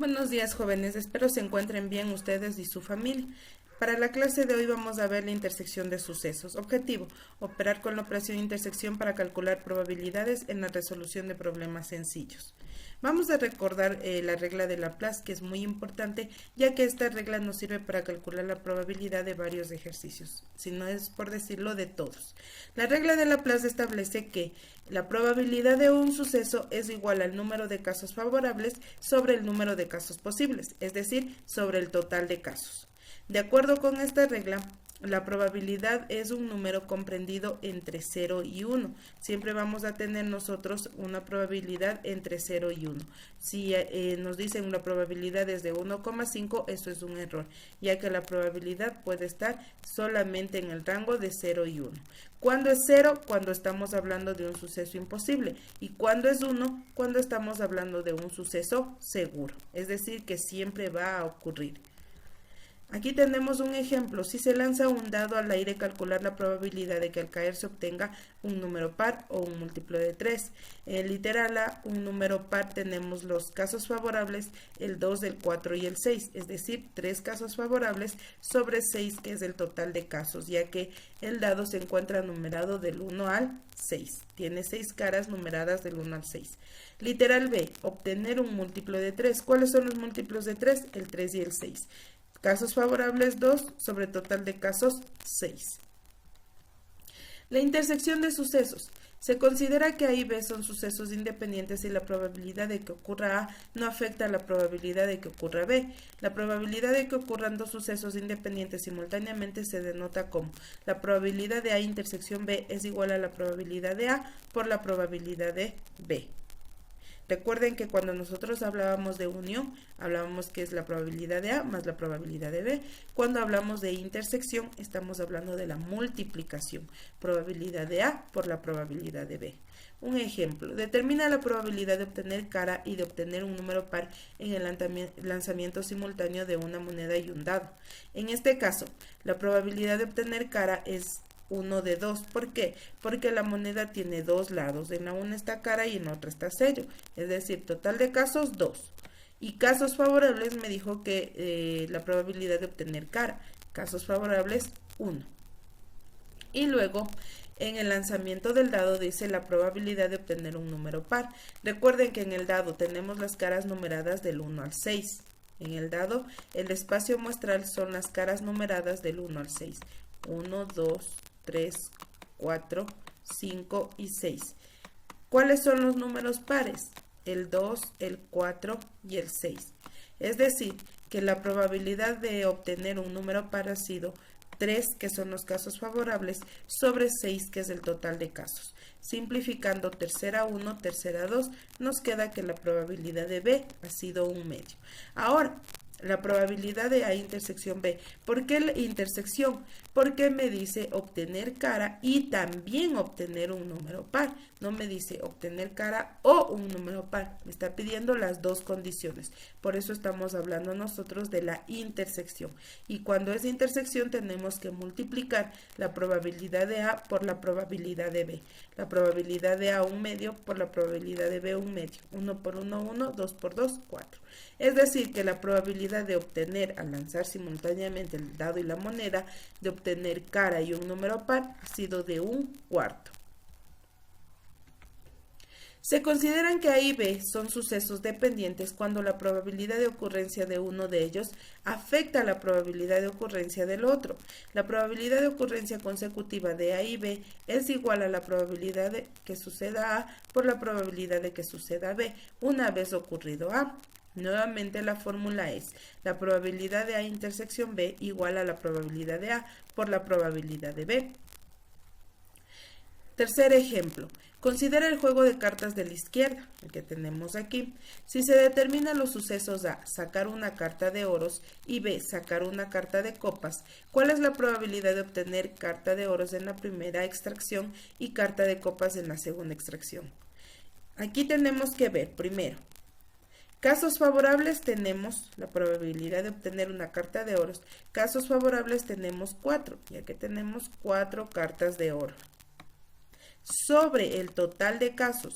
Buenos días, jóvenes. Espero se encuentren bien ustedes y su familia. Para la clase de hoy vamos a ver la intersección de sucesos. Objetivo: operar con la operación intersección para calcular probabilidades en la resolución de problemas sencillos. Vamos a recordar la regla de Laplace, que es muy importante, ya que esta regla nos sirve para calcular la probabilidad de varios ejercicios, si no es por decirlo de todos. La regla de Laplace establece que la probabilidad de un suceso es igual al número de casos favorables sobre el número de casos posibles, es decir, sobre el total de casos. De acuerdo con esta regla, la probabilidad es un número comprendido entre 0 y 1. Siempre vamos a tener nosotros una probabilidad entre 0 y 1. Si nos dicen una probabilidad es de 1,5, eso es un error, ya que la probabilidad puede estar solamente en el rango de 0 y 1. ¿Cuándo es 0? Cuando estamos hablando de un suceso imposible. ¿Y cuándo es 1? Cuando estamos hablando de un suceso seguro. Es decir, que siempre va a ocurrir. Aquí tenemos un ejemplo. Si se lanza un dado al aire, calcular la probabilidad de que al caer se obtenga un número par o un múltiplo de 3. En literal A, un número par, tenemos los casos favorables, el 2, el 4 y el 6, es decir, 3 casos favorables sobre 6, que es el total de casos, ya que el dado se encuentra numerado del 1 al 6. Tiene 6 caras numeradas del 1 al 6. Literal B, obtener un múltiplo de 3. ¿Cuáles son los múltiplos de 3? El 3 y el 6. Casos favorables 2 sobre total de casos 6. La intersección de sucesos. Se considera que A y B son sucesos independientes y la probabilidad de que ocurra A no afecta a la probabilidad de que ocurra B. La probabilidad de que ocurran dos sucesos independientes simultáneamente se denota como la probabilidad de A intersección B es igual a la probabilidad de A por la probabilidad de B. Recuerden que cuando nosotros hablábamos de unión, hablábamos que es la probabilidad de A más la probabilidad de B. Cuando hablamos de intersección, estamos hablando de la multiplicación, probabilidad de A por la probabilidad de B. Un ejemplo: determina la probabilidad de obtener cara y de obtener un número par en el lanzamiento simultáneo de una moneda y un dado. En este caso, la probabilidad de obtener cara es 1 de 2. ¿Por qué? Porque la moneda tiene dos lados. En la una está cara y en la otra está sello. Es decir, total de casos 2. Y casos favorables me dijo que la probabilidad de obtener cara. Casos favorables 1. Y luego, en el lanzamiento del dado dice la probabilidad de obtener un número par. Recuerden que en el dado tenemos las caras numeradas del 1 al 6. En el dado, el espacio muestral son las caras numeradas del 1 al 6. 1, 2, 3, 4, 5 y 6. ¿Cuáles son los números pares? El 2, el 4 y el 6. Es decir, que la probabilidad de obtener un número par ha sido 3, que son los casos favorables, sobre 6, que es el total de casos. Simplificando tercera 1, tercera 2, nos queda que la probabilidad de B ha sido un medio. Ahora, la probabilidad de A intersección B. ¿Por qué la intersección? Porque me dice obtener cara y también obtener un número par. No me dice obtener cara o un número par. Me está pidiendo las dos condiciones. Por eso estamos hablando nosotros de la intersección. Y cuando es intersección tenemos que multiplicar la probabilidad de A por la probabilidad de B. La probabilidad de A un medio por la probabilidad de B un medio. 1 por 1, 1, 2 por 2, 4. Es decir, que la probabilidad de obtener al lanzar simultáneamente el dado y la moneda, de obtener cara y un número par, ha sido de un cuarto. Se consideran que A y B son sucesos dependientes cuando la probabilidad de ocurrencia de uno de ellos afecta a la probabilidad de ocurrencia del otro. La probabilidad de ocurrencia consecutiva de A y B es igual a la probabilidad de que suceda A por la probabilidad de que suceda B una vez ocurrido A. Nuevamente la fórmula es la probabilidad de A intersección B igual a la probabilidad de A por la probabilidad de B. Tercer ejemplo. Considera el juego de cartas de la izquierda, el que tenemos aquí. Si se determinan los sucesos A, sacar una carta de oros, y B, sacar una carta de copas, ¿cuál es la probabilidad de obtener carta de oros en la primera extracción y carta de copas en la segunda extracción? Aquí tenemos que ver primero. Casos favorables tenemos la probabilidad de obtener una carta de oros. Casos favorables tenemos 4, ya que tenemos 4 cartas de oro. Sobre el total de casos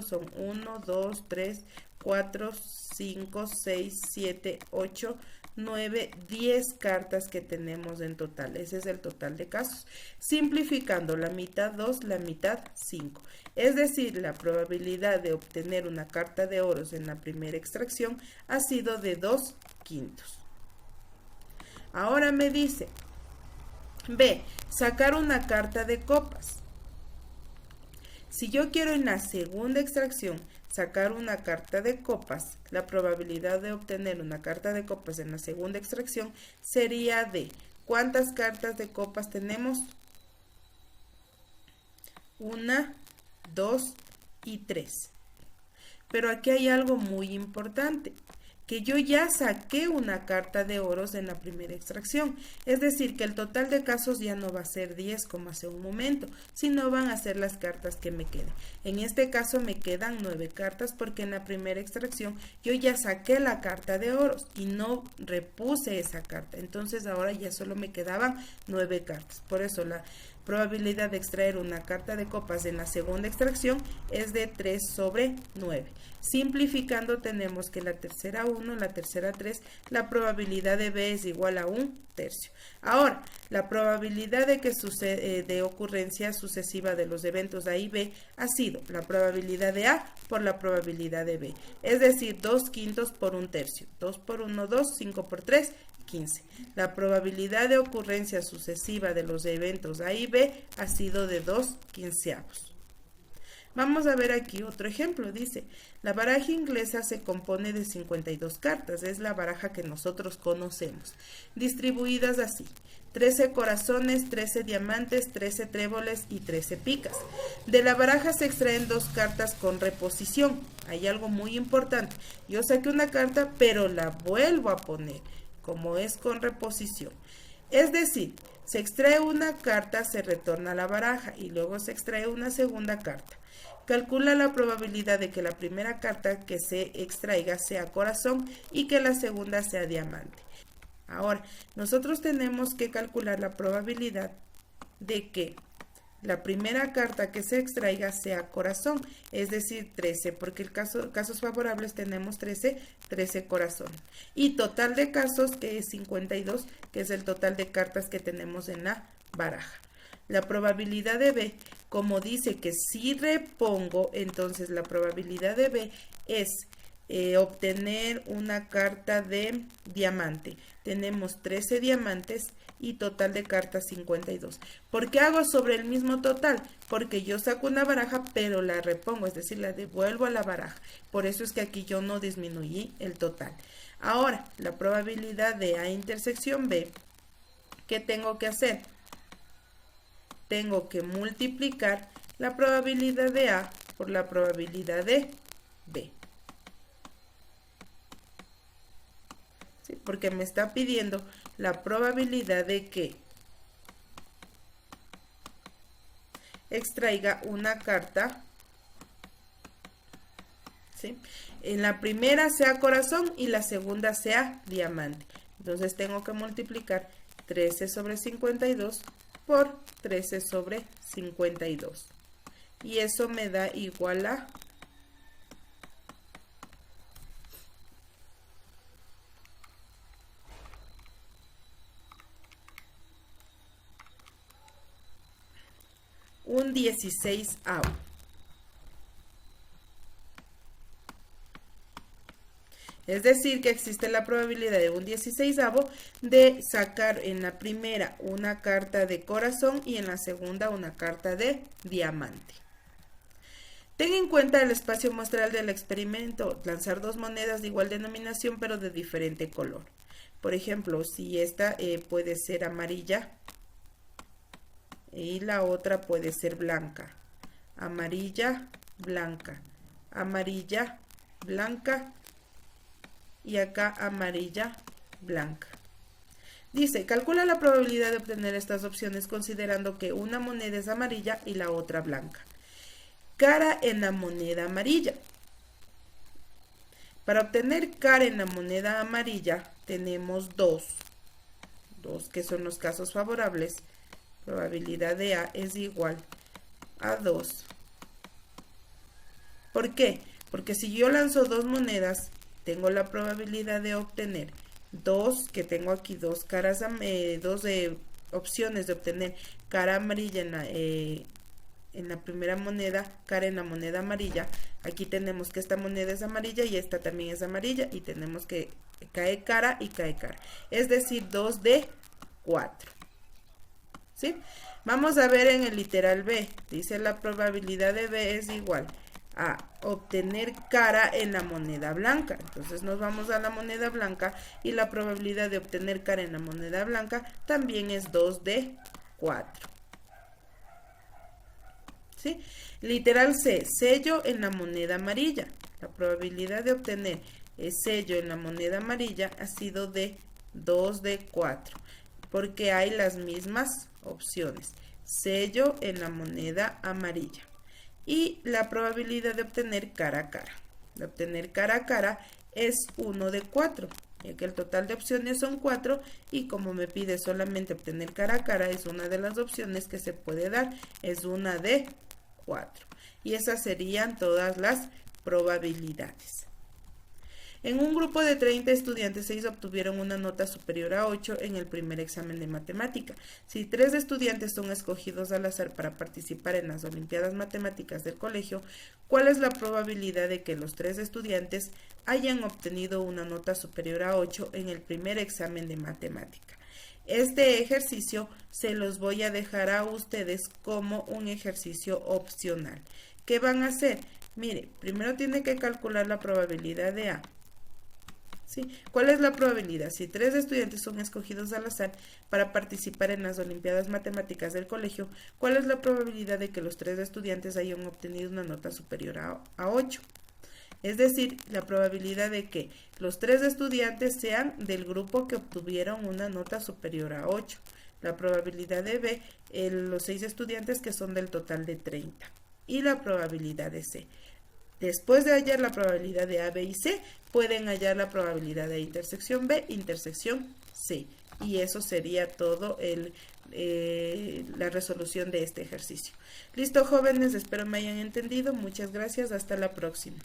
son 1, 2, 3, 4, 5, 6, 7, 8, 9, 10 cartas que tenemos en total. Ese es el total de casos. Simplificando, la mitad 2, la mitad 5. Es decir, la probabilidad de obtener una carta de oros en la primera extracción ha sido de 2/5. Ahora me dice, B, sacar una carta de copas. Si yo quiero en la segunda extracción sacar una carta de copas, la probabilidad de obtener una carta de copas en la segunda extracción sería de, ¿cuántas cartas de copas tenemos? 1, 2 y 3. Pero aquí hay algo muy importante, que yo ya saqué una carta de oros en la primera extracción, es decir, que el total de casos ya no va a ser 10 como hace un momento, sino van a ser las cartas que me queden. En este caso me quedan 9 cartas porque en la primera extracción yo ya saqué la carta de oros y no repuse esa carta, entonces ahora ya solo me quedaban 9 cartas. Por eso la probabilidad de extraer una carta de copas en la segunda extracción es de 3/9. Simplificando, tenemos que la tercera 1, la tercera 3, la probabilidad de B es igual a 1/3. Ahora, la probabilidad de que de ocurrencia sucesiva de los eventos A y B ha sido la probabilidad de A por la probabilidad de B, es decir, 2/5 por 1/3. 2 por 1, 2, 5 por 3, 15. La probabilidad de ocurrencia sucesiva de los eventos A y B ha sido de 2/15. Vamos a ver aquí otro ejemplo. Dice, la baraja inglesa se compone de 52 cartas. Es la baraja que nosotros conocemos. Distribuidas así. 13 corazones, 13 diamantes, 13 tréboles y 13 picas. De la baraja se extraen 2 cartas con reposición. Hay algo muy importante. Yo saqué una carta, pero la vuelvo a poner, como es con reposición. Es decir, se extrae una carta, se retorna a la baraja y luego se extrae una segunda carta. Calcula la probabilidad de que la primera carta que se extraiga sea corazón y que la segunda sea diamante. Ahora, nosotros tenemos que calcular la probabilidad de que la primera carta que se extraiga sea corazón, es decir, 13, porque en casos favorables tenemos 13 corazones. Y total de casos, que es 52, que es el total de cartas que tenemos en la baraja. La probabilidad de B, como dice que si repongo, entonces la probabilidad de B es obtener una carta de diamante. Tenemos 13 diamantes y total de cartas 52. ¿Por qué hago sobre el mismo total? Porque yo saco una baraja pero la repongo, es decir, la devuelvo a la baraja. Por eso es que aquí yo no disminuí el total. Ahora, la probabilidad de A intersección B, ¿qué tengo que hacer? Tengo que multiplicar la probabilidad de A por la probabilidad de B. ¿Sí? Porque me está pidiendo la probabilidad de que extraiga una carta, ¿sí?, en la primera sea corazón y la segunda sea diamante. Entonces tengo que multiplicar 13 sobre 52 por 13 sobre 52. Y eso me da igual a 1/16. Es decir, que existe la probabilidad de 1/16 de sacar en la primera una carta de corazón y en la segunda una carta de diamante. Ten en cuenta el espacio muestral del experimento, lanzar 2 monedas de igual denominación pero de diferente color. Por ejemplo, si esta puede ser amarilla y la otra puede ser blanca. Amarilla, blanca, amarilla, blanca y acá amarilla, blanca. Dice, calcula la probabilidad de obtener estas opciones considerando que una moneda es amarilla y la otra blanca. Cara en la moneda amarilla. Para obtener cara en la moneda amarilla tenemos dos que son los casos favorables. Probabilidad de A es igual a 2. ¿Por qué? Porque si yo lanzo dos monedas, tengo la probabilidad de obtener dos, que tengo aquí dos caras, dos opciones de obtener cara amarilla en la primera moneda, cara en la moneda amarilla. Aquí tenemos que esta moneda es amarilla y esta también es amarilla, y tenemos que cae cara y cae cara, es decir, 2 de 4. ¿Sí? Vamos a ver en el literal B, dice la probabilidad de B es igual a obtener cara en la moneda blanca. Entonces nos vamos a la moneda blanca y la probabilidad de obtener cara en la moneda blanca también es 2 de 4. ¿Sí? Literal C, sello en la moneda amarilla. La probabilidad de obtener sello en la moneda amarilla ha sido de 2 de 4, porque hay las mismas opciones. Sello en la moneda amarilla. Y la probabilidad de obtener cara a cara. De obtener cara a cara es 1 de 4, ya que el total de opciones son 4 y como me pide solamente obtener cara a cara, es una de las opciones que se puede dar, es una de 4. Y esas serían todas las probabilidades. En un grupo de 30 estudiantes, 6 obtuvieron una nota superior a 8 en el primer examen de matemática. Si 3 estudiantes son escogidos al azar para participar en las Olimpiadas Matemáticas del colegio, ¿cuál es la probabilidad de que los 3 estudiantes hayan obtenido una nota superior a 8 en el primer examen de matemática? Este ejercicio se los voy a dejar a ustedes como un ejercicio opcional. ¿Qué van a hacer? Mire, primero tiene que calcular la probabilidad de A. ¿Sí? ¿Cuál es la probabilidad? Si 3 estudiantes son escogidos al azar para participar en las Olimpiadas Matemáticas del colegio, ¿cuál es la probabilidad de que los 3 estudiantes hayan obtenido una nota superior a 8? Es decir, la probabilidad de que los 3 estudiantes sean del grupo que obtuvieron una nota superior a 8. La probabilidad de B, los 6 estudiantes que son del total de 30. Y la probabilidad de C. Después de hallar la probabilidad de A, B y C, pueden hallar la probabilidad de intersección B, intersección C. Y eso sería todo la resolución de este ejercicio. Listo, jóvenes, espero me hayan entendido. Muchas gracias. Hasta la próxima.